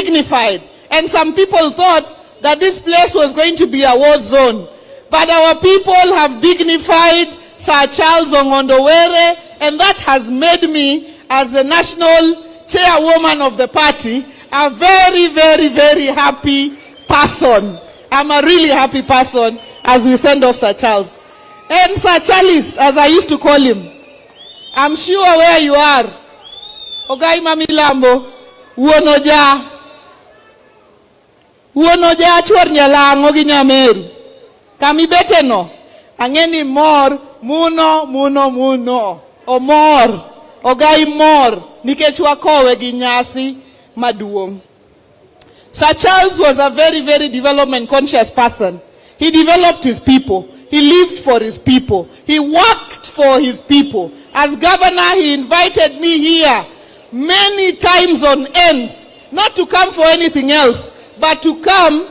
dignified. And some people thought that this place was going to be a war zone. But our people have dignified Sir Charles Ongondowere, and that has made me, as the national chairwoman of the party, a very, very, very happy person. I'm a really happy person as we send off Sir Charles. And Sir Charles, as I used to call him, I'm sure where you are. Ogai Mamilambo, Uonoja chwar nyalango gi nyameru. Kami beteno, angeni mor, muno, o mor, ogai mor, nikech wakowe gi nyasi maduong. Sir Charles was a very, very development conscious person. He developed his people. He lived for his people. He worked for his people. As governor, he invited me here many times on end, not to come for anything else, but to come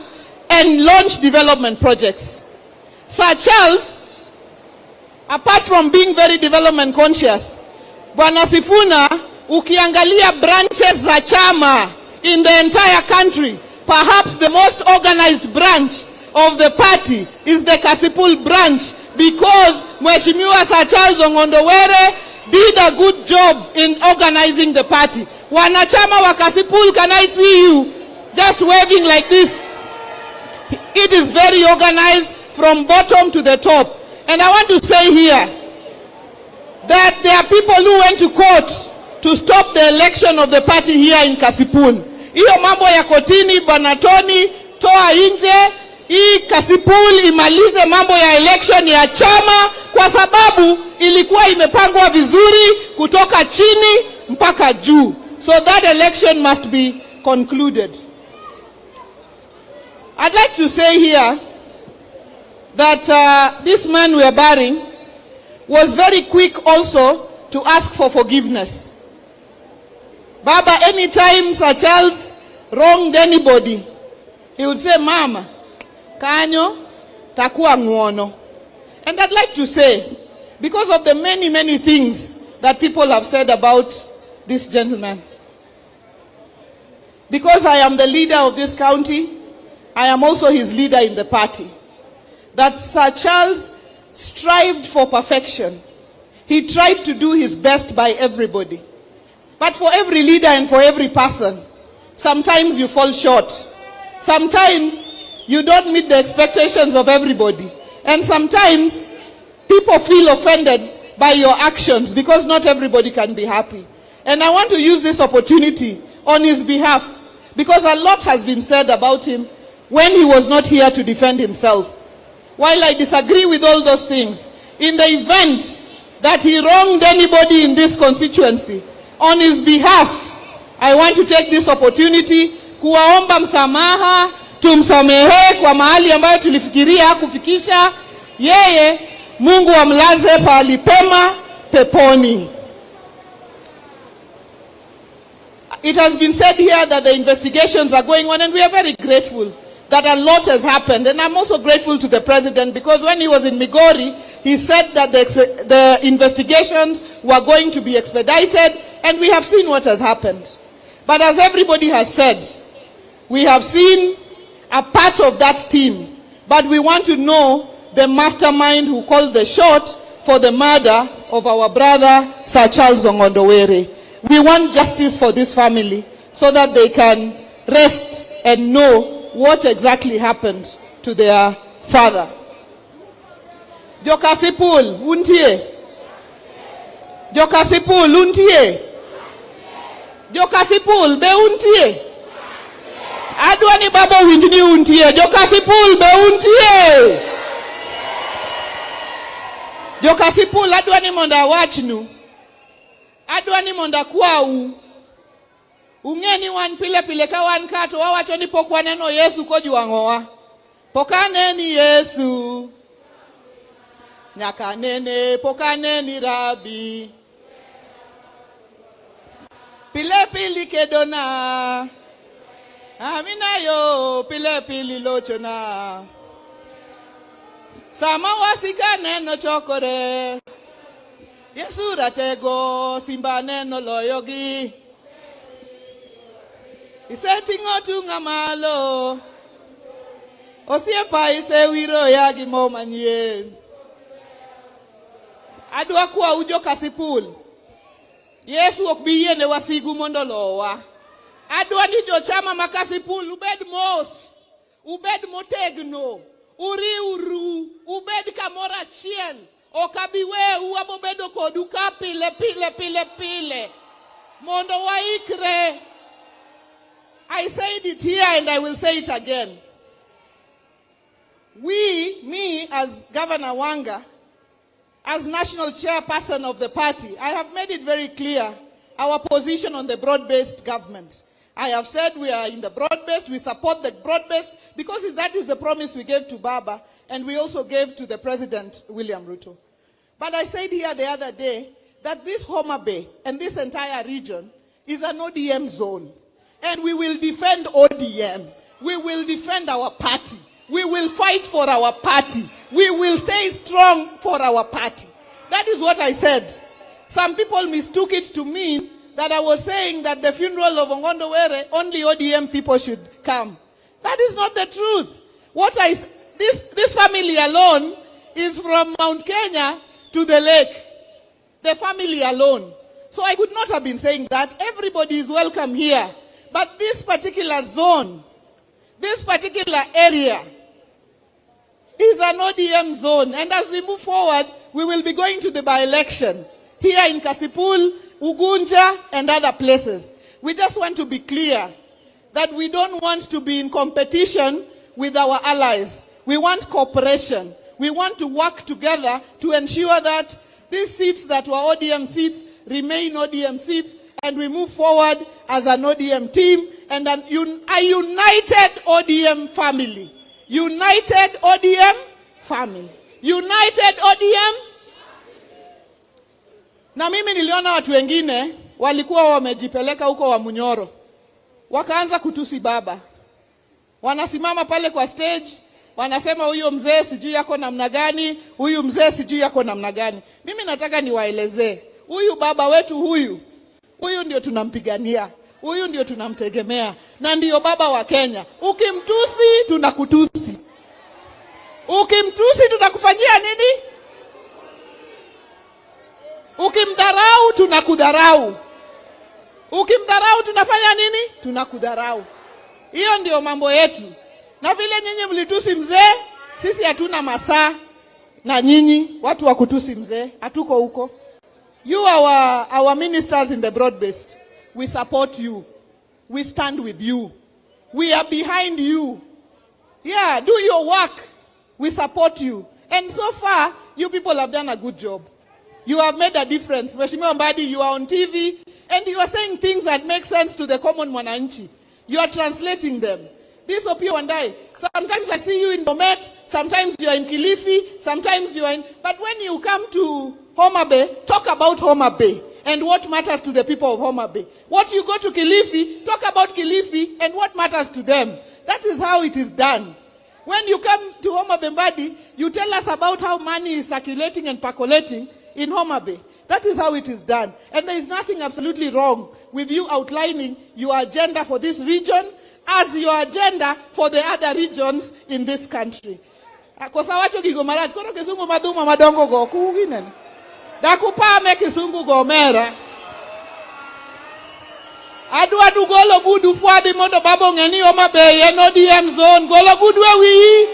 and launch development projects. Sir Charles, apart from being very development conscious, Bwana Sifuna, ukiangalia branches za chama in the entire country, perhaps the most organized branch of the party is the Kasipul branch, because Mheshimiwa Sir Charles Ongondowere did a good job in organizing the party. Wanachama wa Kasipul, can I see you just waving like this? It is very organized from bottom to the top. And I want to say here that there are people who went to court to stop the election of the party here in Kasipul. Iyo mambo ya kotini, Banatoni, toa nje, hii Kasipul imalize mambo ya election ya chama, kwa sababu ilikuwa imepangwa vizuri kutoka chini mpaka juu. So that election must be concluded. I'd like to say here that this man we are burying was very quick also to ask for forgiveness. Baba, anytime Sir Charles wronged anybody, he would say, Mama, kanyo takuwa nguono. And I'd like to say, because of the many, many things that people have said about this gentleman, because I am the leader of this county, I am also his leader in the party, that Sir Charles strived for perfection. He tried to do his best by everybody. But for every leader and for every person, sometimes you fall short. Sometimes you don't meet the expectations of everybody. And sometimes people feel offended by your actions because not everybody can be happy. And I want to use this opportunity on his behalf, because a lot has been said about him when he was not here to defend himself. While I disagree with all those things, in the event that he wronged anybody in this constituency, on his behalf, I want to take this opportunity kuwaomba msamaha, tumsamehe kwa mahali ambayo tulifikiria kufikisha. Yeye, Mungu amlaze pahali pema peponi. It has been said here that the investigations are going on, and we are very grateful that a lot has happened. And I'm also grateful to the president, because when he was in Migori, he said that the investigations were going to be expedited, and we have seen what has happened. But as everybody has said, we have seen a part of that team, but we want to know the mastermind who called the shot for the murder of our brother Sir Charles Ongondowere. We want justice for this family so that they can rest and know what exactly happened to their father. Jokasipul, untie. Jokasipul, untie. Jokasipul, be untie. Adwani baba winjini untie. Jokasipul, be untie. Jokasipul, adwani monda wachnu. Adwani monda kwau. Ungeni wan pile pile ka wan kato wawacho ni pok waneno Yesu kojuang'owa. Pokaneni Yesu. Nyaka nene pokaneni Rabi. Pile pili kedona. Amina yo pile pili lochona. Sama wasika neno chokore. Yesu ratego simba neno loyogi. Isetingo tunga malo. Osiepa ise wiro ya gimo manyien. Adwa kwa ujo Kasipul. Yesu ok bi yiene wasigu mondo lowa. Adwa ni jochama ma Kasipul ubed mos. Ubed motegno. Uriuru. Ubed kamora achiel. Okabiwe uabobedo kodu ka pile. Mondo waikre. I said it here and I will say it again. Me as Governor Wanga, as national chairperson of the party, I have made it very clear our position on the broad-based government. I have said we are in the broad-based, we support the broad-based, because that is the promise we gave to Baba, and we also gave to the President, William Ruto. But I said here the other day that this Homa Bay and this entire region is an ODM zone. And we will defend ODM. We will defend our party. We will fight for our party. We will stay strong for our party. That is what I said. Some people mistook it to mean that I was saying that the funeral of Ongondo Were, only ODM people should come. That is not the truth. This family alone is from Mount Kenya to the lake. The family alone. So I could not have been saying that. Everybody is welcome here. But this particular zone, this particular area, is an ODM zone. And as we move forward, we will be going to the by-election here in Kasipul, Ugunja, and other places. We just want to be clear that we don't want to be in competition with our allies. We want cooperation. We want to work together to ensure that these seats that were ODM seats remain ODM seats, and we move forward as an ODM team and a united ODM family. United ODM family. United ODM. Na mimi niliona watu wengine walikuwa wamejipeleka huko wa Munyoro. Wakaanza kutusi Baba. Wanasimama pale kwa stage, wanasema huyo mzee sijui yako namna gani, huyu mzee sijui yako namna gani. Mimi nataka niwaelezee, huyu baba wetu huyu ndio tunampigania. Huyu ndio tunamtegemea na ndio baba wa Kenya. Ukimtusi tunakutusi. Ukimtusi tunakufanyia nini? Ukimdharau tunakudharau. Ukimdharau tunafanya nini? Tunakudharau. Hiyo ndio mambo yetu. Na vile nyinyi mlitusi mzee, sisi hatuna masaa na nyinyi watu wa kutusi mzee, hatuko huko. You are our ministers in the broad-based. We support you. We stand with you. We are behind you. Yeah, do your work. We support you. And so far, you people have done a good job. You have made a difference. Mheshimiwa Mbadi, you are on TV and you are saying things that make sense to the common mwananchi. You are translating them. This Opiyo Wandayi, sometimes I see you in Bomet, sometimes you are in Kilifi, sometimes you are in... But when you come to Homa Bay, talk about Homa Bay and what matters to the people of Homa Bay. What you go to Kilifi, talk about Kilifi and what matters to them. That is how it is done. When you come to Homa Bay Mbadi, you tell us about how money is circulating and percolating in Homa Bay. That is how it is done. And there is nothing absolutely wrong with you outlining your agenda for this region as your agenda for the other regions in this country. Kosa wacho gigomarach, kono kisungu maduma madongo go kuginen. Dakupame kisungu gomera. Adu golo gudu fuadi mondo babo ngeni Homa Bay en ODM zone. Golo gudu we wi.